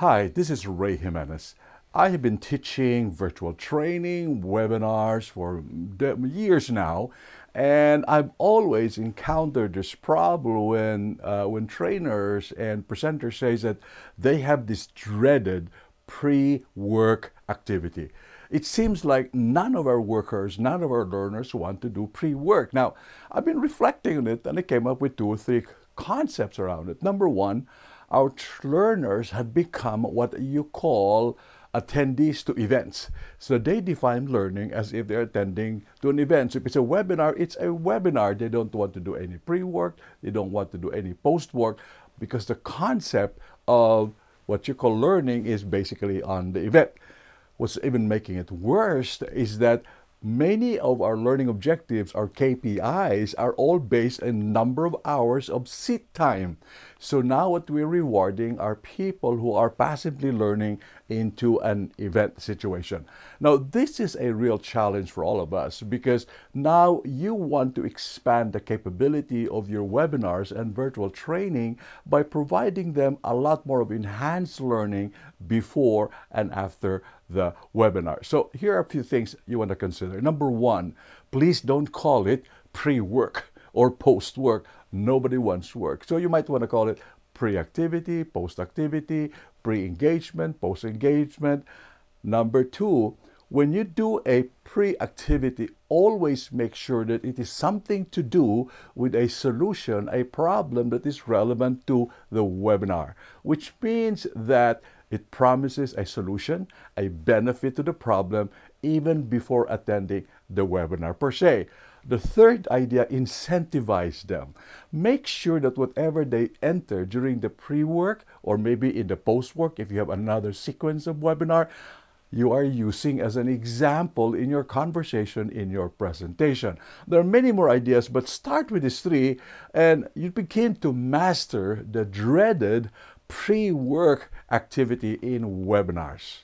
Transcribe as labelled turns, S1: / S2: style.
S1: Hi, this is Ray Jimenez. I have been teaching virtual training, webinars for years now, and I've always encountered this problem when trainers and presenters say that they have this dreaded pre-work activity. It seems like none of our workers, none of our learners want to do pre-work. Now, I've been reflecting on it and I came up with two or three concepts around it. Number one, our learners have become what you call attendees to events. So they define learning as if they're attending to an event. So if it's a webinar, it's a webinar. They don't want to do any pre-work. They don't want to do any post-work because the concept of what you call learning is basically on the event. What's even making it worse is that many of our learning objectives, our KPIs, are all based on number of hours of seat time. So now what we're rewarding are people who are passively learning into an event situation. Now, this is a real challenge for all of us because now you want to expand the capability of your webinars and virtual training by providing them a lot more of enhanced learning before and after the webinar. So here are a few things you want to consider. Number one, please don't call it pre-work or post-work. Nobody wants work. So you might want to call it pre-activity, post-activity, pre-engagement, post-engagement. Number two, when you do a pre-activity, always make sure that it is something to do with a solution, a problem that is relevant to the webinar, which means that it promises a solution, a benefit to the problem, even before attending the webinar per se. The third idea, incentivize them. Make sure that whatever they enter during the pre-work or maybe in the post-work, if you have another sequence of webinar, you are using as an example in your conversation, in your presentation. There are many more ideas, but start with these three and you begin to master the dreaded pre-work activity in webinars.